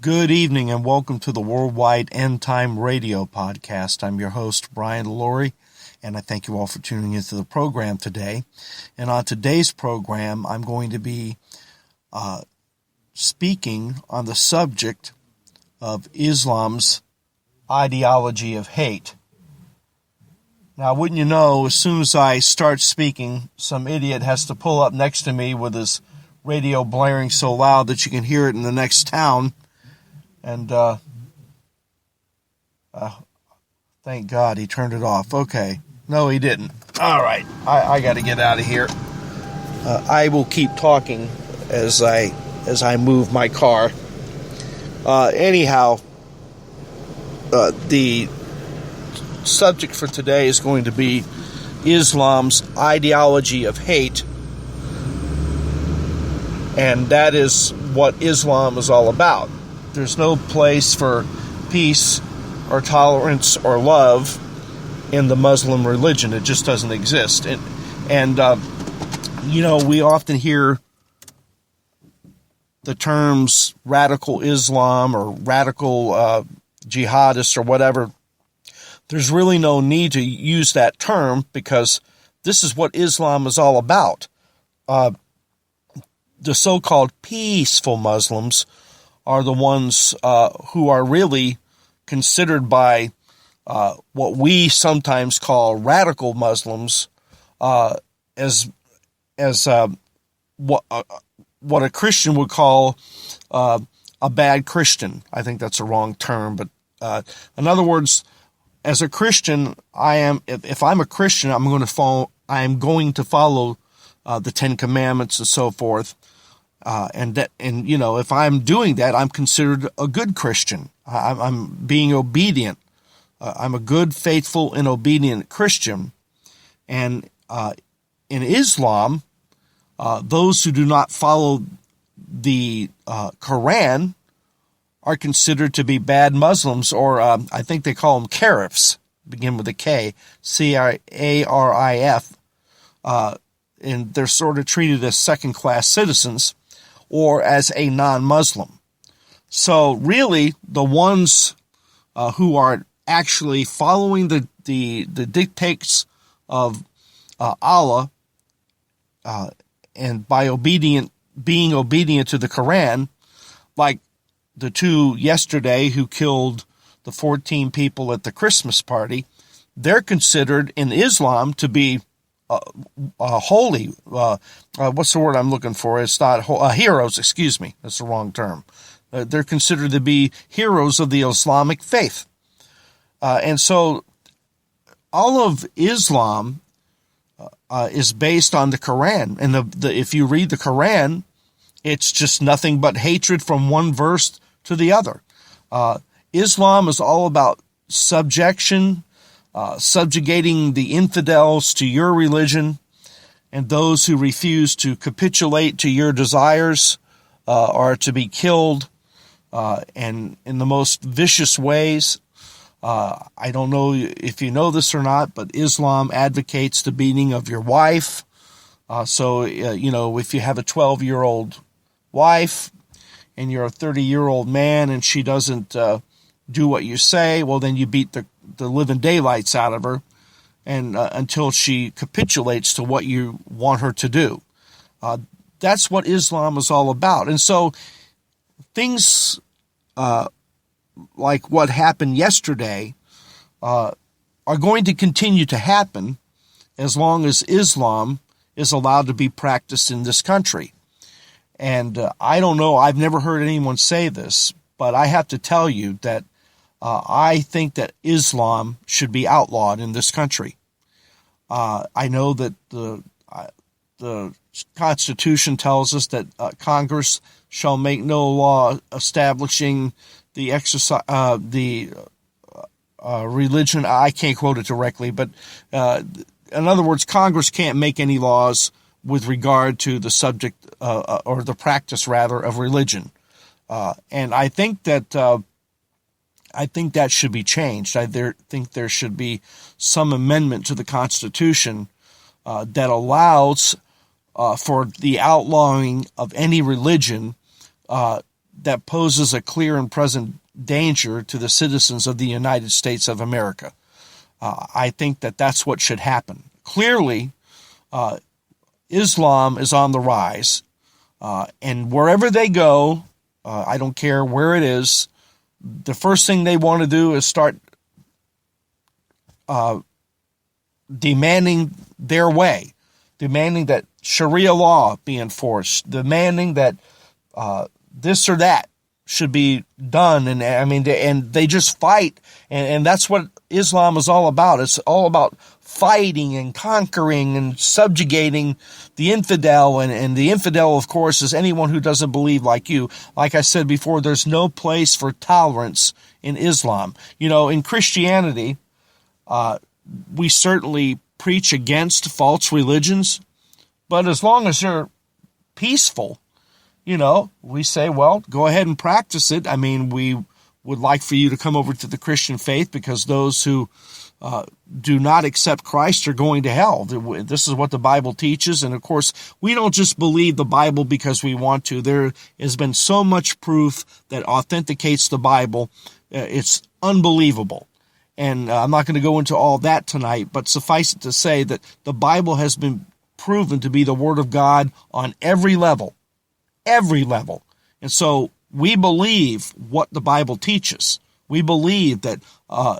Good evening and welcome to the Worldwide End Time Radio Podcast. I'm your host, Brian Laurie, and I thank you all for tuning into the program today. And on today's program, I'm going to be speaking on the subject of Islam's ideology of hate. Now, wouldn't you know, as soon as I start speaking, some idiot has to pull up next to me with his radio blaring so loud that you can hear it in the next town. And thank God he turned it off. Okay. No, he didn't. All right. I got to get out of here. I will keep talking as I move my car. Anyhow, the subject for today is going to be Islam's ideology of hate. And that is what Islam is all about. There's no place for peace or tolerance or love in the Muslim religion. It just doesn't exist. And we often hear the terms radical Islam or radical jihadists or whatever. There's really no need to use that term because this is what Islam is all about. The so-called peaceful Muslims are the ones who are really considered by what we sometimes call radical Muslims as what a Christian would call a bad Christian. I think that's a wrong term, but in other words, as a Christian, if I'm a Christian, I'm going to follow the Ten Commandments and so forth. If I'm doing that, I'm considered a good Christian. I'm being obedient. I'm a good, faithful, and obedient Christian. And in Islam, those who do not follow the Quran are considered to be bad Muslims, or I think they call them Karifs, begin with a K, C-A-R-I-F, and they're sort of treated as second-class citizens or as a non-Muslim. So really, the ones who are actually following the dictates of Allah and by being obedient to the Quran, like the two yesterday who killed the 14 people at the Christmas party, they're considered in Islam to be holy. What's the word I'm looking for? It's not heroes. Excuse me. That's the wrong term. They're considered to be heroes of the Islamic faith. And so all of Islam is based on the Quran. And if you read the Quran, it's just nothing but hatred from one verse to the other. Islam is all about subjection, subjugating the infidels to your religion, and those who refuse to capitulate to your desires are to be killed, and in the most vicious ways. I don't know if you know this or not, but Islam advocates the beating of your wife. So if you have a 12-year-old wife and you're a 30-year-old man and she doesn't do what you say, well, then you beat the living daylights out of her and until she capitulates to what you want her to do. That's what Islam is all about. And so things like what happened yesterday are going to continue to happen as long as Islam is allowed to be practiced in this country. And I don't know, I've never heard anyone say this, but I have to tell you that I think that Islam should be outlawed in this country. I know that the Constitution tells us that Congress shall make no law establishing the exercise, religion. I can't quote it directly, but in other words, Congress can't make any laws with regard to the subject or the practice, rather, of religion. And I think that should be changed. I think there should be some amendment to the Constitution that allows for the outlawing of any religion that poses a clear and present danger to the citizens of the United States of America. I think that that's what should happen. Clearly, Islam is on the rise, and wherever they go, I don't care where it is, the first thing they want to do is start demanding their way, demanding that Sharia law be enforced, demanding that this or that should be done. And I mean, and they just fight, and that's what Islam is all about. It's all about fighting and conquering and subjugating the infidel, and the infidel, of course, is anyone who doesn't believe like you. Like I said before, there's no place for tolerance in Islam. You know, in Christianity, we certainly preach against false religions, but as long as they're peaceful, you know, we say, well, go ahead and practice it. I mean, we would like for you to come over to the Christian faith, because those who do not accept Christ are going to hell. This is what the Bible teaches. And of course, we don't just believe the Bible because we want to. There has been so much proof that authenticates the Bible. It's unbelievable. And I'm not going to go into all that tonight, but suffice it to say that the Bible has been proven to be the Word of God on every level. Every level. And so we believe what the Bible teaches. We believe that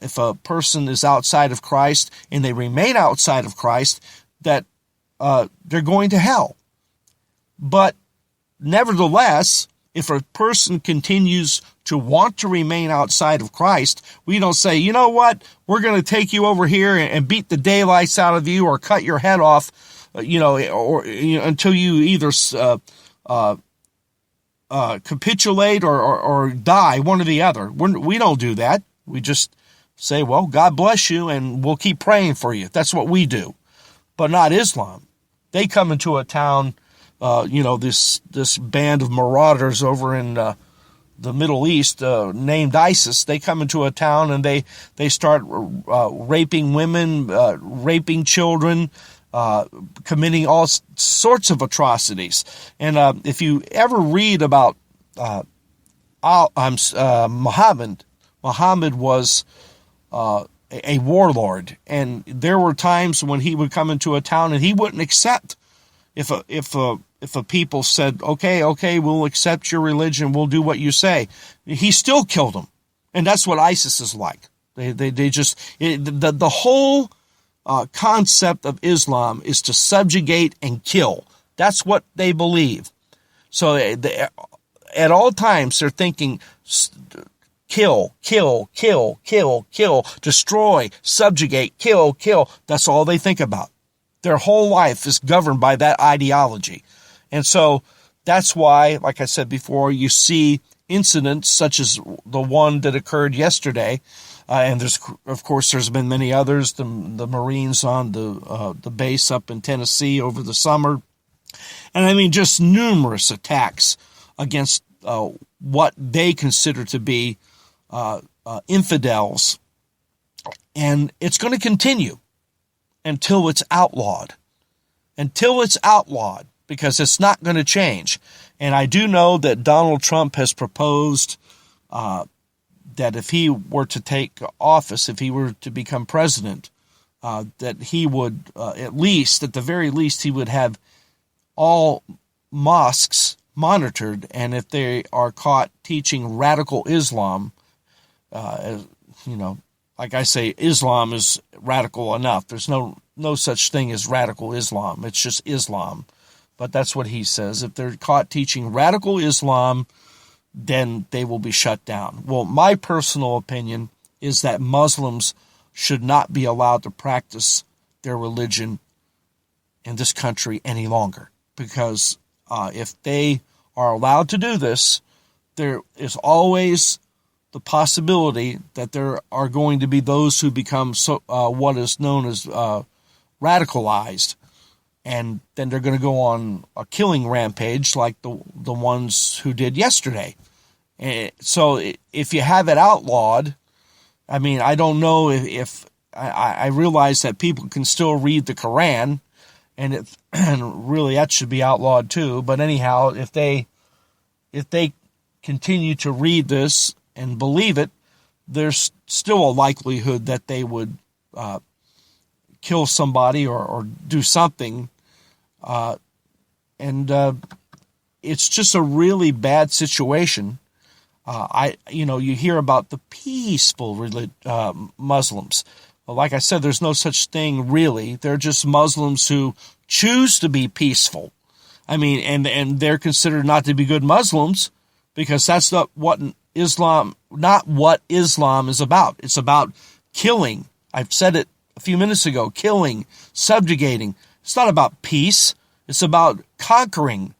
if a person is outside of Christ and they remain outside of Christ, that they're going to hell. But nevertheless, if a person continues to want to remain outside of Christ, we don't say, you know what, we're going to take you over here and beat the daylights out of you or cut your head off, until you either capitulate or die, one or the other. We don't do that. We just say, well, God bless you, and we'll keep praying for you. That's what we do. But not Islam. They come into a town, this band of marauders over in the Middle East named ISIS. They come into a town and they start raping women, raping children, committing all sorts of atrocities. And if you ever read about Muhammad was a warlord, and there were times when he would come into a town and he wouldn't accept if a people said, okay, we'll accept your religion, we'll do what you say. He still killed them, and that's what ISIS is like. The whole concept of Islam is to subjugate and kill. That's what they believe. So at all times they're thinking kill, destroy, subjugate, kill. That's all they think about. Their whole life is governed by that ideology. And so that's why, like I said before, you see incidents such as the one that occurred yesterday. And there's been many others, the Marines on the base up in Tennessee over the summer. And I mean, just numerous attacks against what they consider to be infidels. And it's going to continue until it's outlawed. Because it's not going to change. And I do know that Donald Trump has proposed that if he were to take office, if he were to become president, that he would at the very least, he would have all mosques monitored. And if they are caught teaching radical Islam, like I say, Islam is radical enough. There's no such thing as radical Islam. It's just Islam. But that's what he says. If they're caught teaching radical Islam, then they will be shut down. Well, my personal opinion is that Muslims should not be allowed to practice their religion in this country any longer. Because if they are allowed to do this, there is always the possibility that there are going to be those who become what is known as radicalized, and then they're going to go on a killing rampage like the ones who did yesterday. So if you have it outlawed, I mean, I don't know if I realize that people can still read the Quran, and really that should be outlawed too. But anyhow, if they continue to read this and believe it, there's still a likelihood that they would kill somebody or do something. And it's just a really bad situation. You hear about the peaceful Muslims. Well, like I said, there's no such thing really. They're just Muslims who choose to be peaceful. I mean, and they're considered not to be good Muslims because that's not what Islam is about. It's about killing. I've said it a few minutes ago, killing, subjugating. It's not about peace. It's about conquering.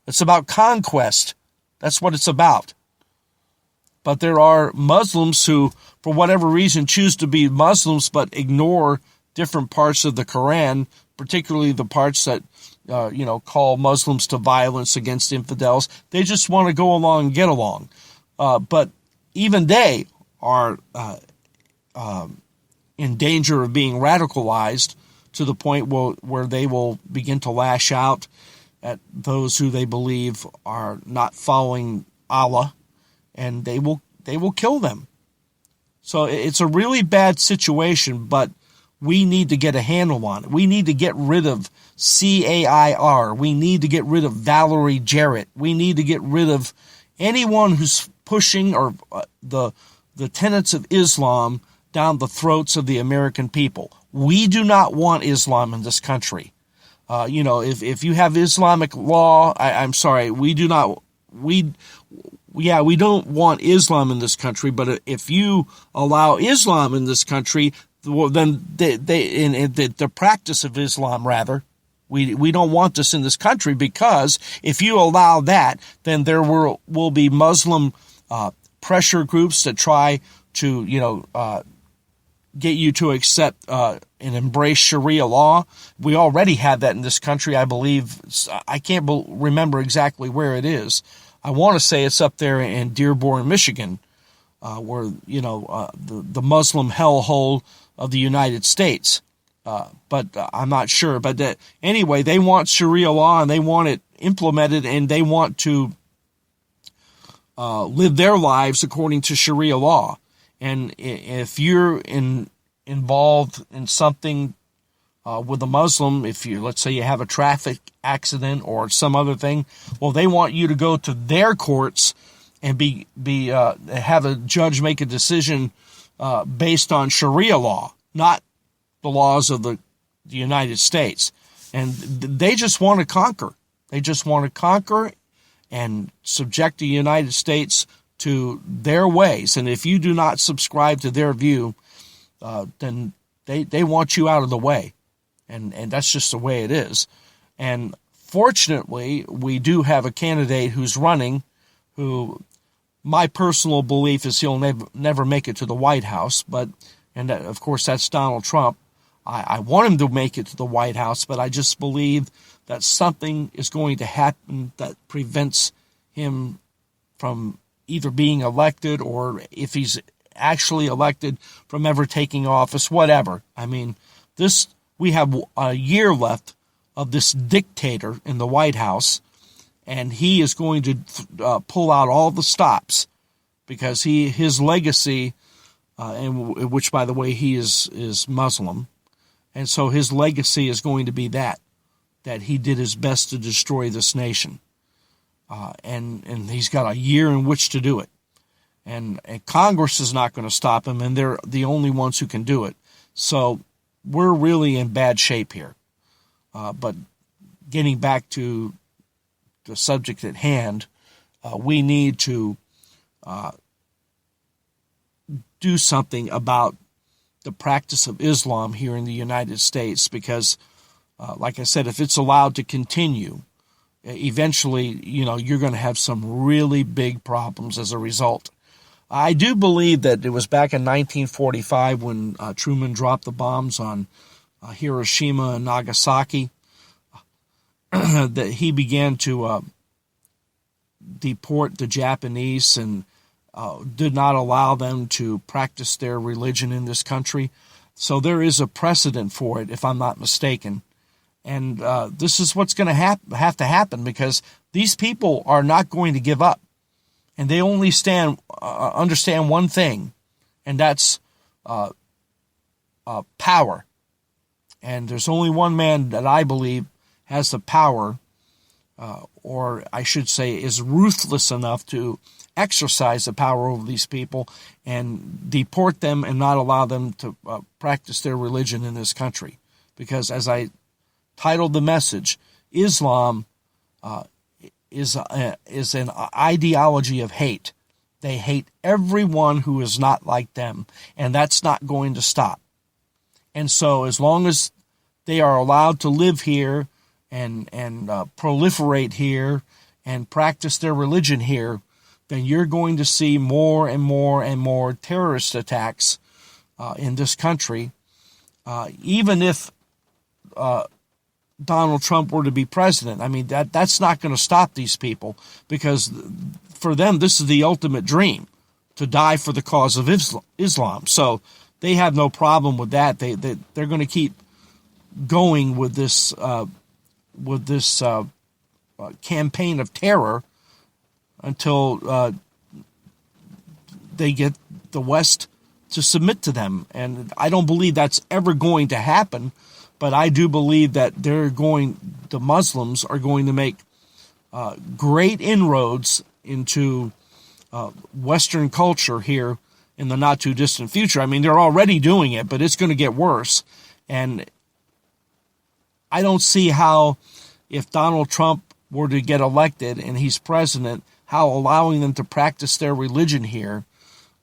It's about conquest. That's what it's about. But there are Muslims who, for whatever reason, choose to be Muslims but ignore different parts of the Quran, particularly the parts that, call Muslims to violence against infidels. They just want to go along and get along. But even they are in danger of being radicalized to the point where they will begin to lash out at those who they believe are not following Allah, and they will kill them. So it's a really bad situation, but we need to get a handle on it. We need to get rid of CAIR. We need to get rid of Valerie Jarrett. We need to get rid of anyone who's pushing or the tenets of Islam down the throats of the American people. We do not want Islam in this country. If you have Islamic law, we don't want Islam in this country, but if you allow Islam in this country, well, then the practice of Islam, rather, we don't want this in this country, because if you allow that, then there will be Muslim pressure groups that try to, get you to accept and embrace Sharia law. We already have that in this country, I believe. I can't remember exactly where it is. I want to say it's up there in Dearborn, Michigan, where, the Muslim hellhole of the United States. But I'm not sure. But anyway, they want Sharia law and they want it implemented, and they want to live their lives according to Sharia law. And if you're involved in something with a Muslim, let's say you have a traffic accident or some other thing, well, they want you to go to their courts and have a judge make a decision based on Sharia law, not the laws of the United States. And they just want to conquer. They just want to conquer and subject the United States to their ways. And if you do not subscribe to their view, then they want you out of the way. And that's just the way it is. And fortunately, we do have a candidate who's running, who my personal belief is he'll never make it to the White House. Of course, that's Donald Trump. I want him to make it to the White House, but I just believe that something is going to happen that prevents him from either being elected, or if he's actually elected, from ever taking office, whatever. I mean, we have a year left of this dictator in the White House, and he is going to pull out all the stops, because his legacy, and which, by the way, he is Muslim, and so his legacy is going to be that he did his best to destroy this nation. And he's got a year in which to do it. And Congress is not going to stop him, and they're the only ones who can do it. So we're really in bad shape here. But getting back to the subject at hand, we need to do something about the practice of Islam here in the United States, because, like I said, if it's allowed to continue, eventually, you're going to have some really big problems as a result. I do believe that it was back in 1945 when Truman dropped the bombs on Hiroshima and Nagasaki that he began to deport the Japanese and did not allow them to practice their religion in this country. So there is a precedent for it, if I'm not mistaken. And this is what's going to have to happen, because these people are not going to give up. and they only understand one thing, and that's power. And there's only one man that I believe has the power, or I should say is ruthless enough to exercise the power over these people and deport them and not allow them to practice their religion in this country. Because as I titled the message, Islam is an ideology of hate. They hate everyone who is not like them, and that's not going to stop. And so as long as they are allowed to live here and proliferate here and practice their religion here, then you're going to see more and more and more terrorist attacks in this country. Even if Donald Trump were to be president, I mean, that's not going to stop these people, because for them, this is the ultimate dream, to die for the cause of Islam. So they have no problem with that. They're going to keep going with this campaign of terror until they get the West to submit to them. And I don't believe that's ever going to happen, but I do believe that the Muslims are going to make great inroads into Western culture here in the not too distant future. I mean, they're already doing it, but it's going to get worse. And I don't see how, if Donald Trump were to get elected and he's president, how allowing them to practice their religion here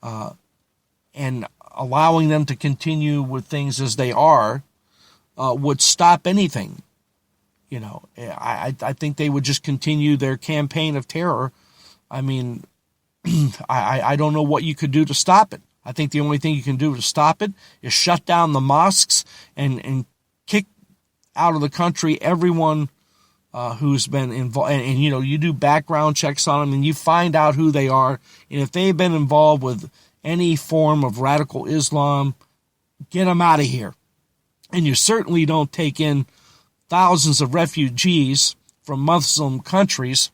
and allowing them to continue with things as they are would stop anything. You know, I think they would just continue their campaign of terror. I mean, I don't know what you could do to stop it. I think the only thing you can do to stop it is shut down the mosques and kick out of the country everyone who's been involved. And, you know, you do background checks on them and you find out who they are. And if they've been involved with any form of radical Islam, get them out of here. And you certainly don't take in thousands of refugees from Muslim countries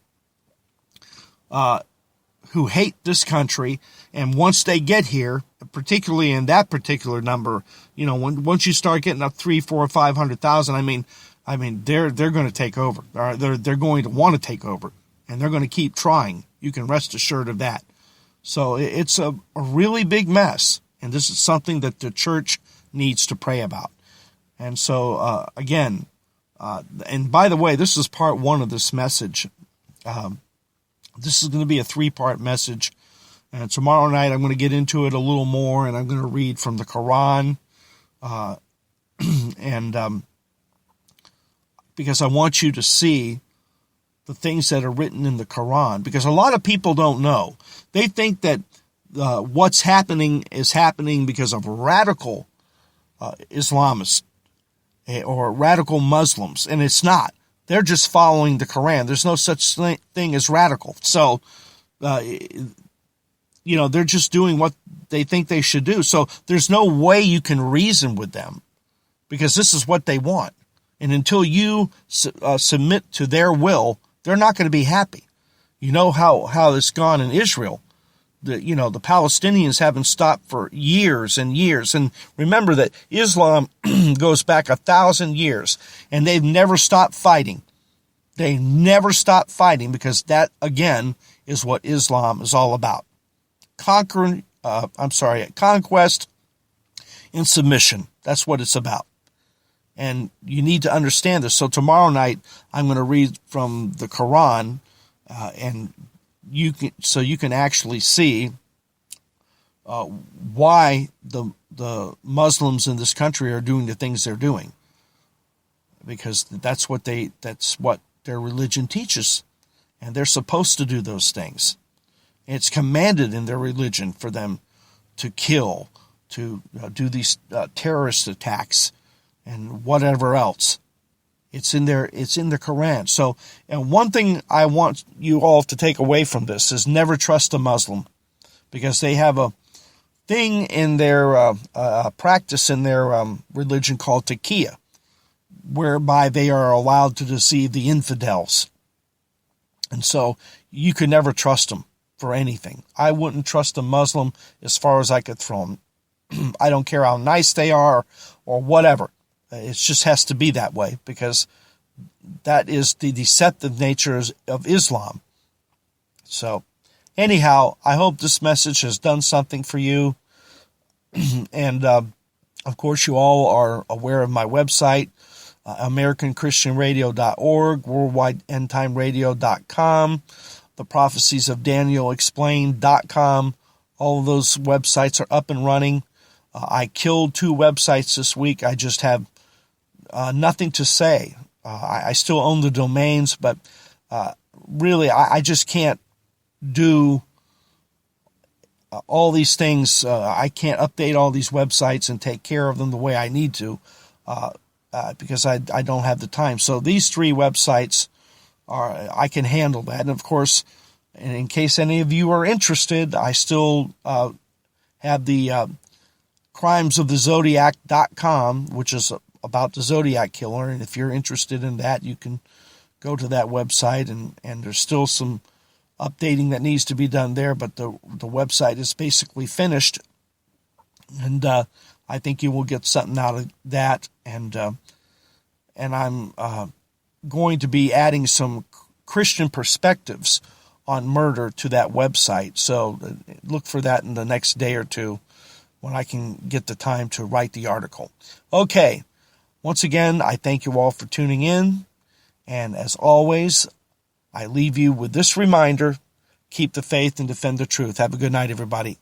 who hate this country. And once they get here, particularly in that particular number, you know, once you start getting up 300,000, 400,000, 500,000, I mean, they're going to take over. They're going to want to take over, and they're going to keep trying. You can rest assured of that. So it's a really big mess, and this is something that the church needs to pray about. And so, again, and by the way, this is part one of this message. This is going to be a 3-part message. And tomorrow night, I'm going to get into it a little more, and I'm going to read from the Quran. Because I want you to see the things that are written in the Quran. Because a lot of people don't know. They think that what's happening is happening because of radical Islamists or radical Muslims, and it's not. They're just following the Quran. There's no such thing as radical. So, you know, they're just doing what they think they should do. So there's no way you can reason with them, because this is what they want. And until you submit to their will, they're not going to be happy. You know how it's gone in Israel. The Palestinians haven't stopped for years and years. And remember that Islam goes back 1,000 years, and they've never stopped fighting. They never stop fighting, because that, again, is what Islam is all about. Conquest and submission. That's what it's about. And you need to understand this. So tomorrow night, I'm going to read from the Quran, and you can actually see why the Muslims in this country are doing the things they're doing, because that's what their religion teaches, and they're supposed to do those things. And it's commanded in their religion for them to kill, to do these terrorist attacks, and whatever else. It's in the Quran. So, and one thing I want you all to take away from this is never trust a Muslim, because they have a thing in their practice in their religion called taqiyya, whereby they are allowed to deceive the infidels. And so you can never trust them. for anything. I wouldn't trust a Muslim as far as I could throw them. I don't care how nice they are or whatever. It just has to be that way, because that is the deceptive nature of Islam. So anyhow, I hope this message has done something for you. And of course, you all are aware of my website, AmericanChristianRadio.org, WorldwideEndTimeRadio.com, TheProphecies-of-Daniel-Explained.com. All of those websites are up and running. I killed 2 websites this week. I just have nothing to say. I still own the domains, but really, I just can't do all these things. I can't update all these websites and take care of them the way I need to, because I don't have the time. So these 3 websites I can handle that. And of course, in case any of you are interested, I still have the crimesofthezodiac.com, which is about the Zodiac Killer. And if you're interested in that, you can go to that website, and there's still some updating that needs to be done there, but the website is basically finished. And I think you will get something out of that. And I'm going to be adding some Christian perspectives on murder to that website. So look for that in the next day or two, when I can get the time to write the article. Okay. Once again, I thank you all for tuning in. And as always, I leave you with this reminder: keep the faith and defend the truth. Have a good night, everybody.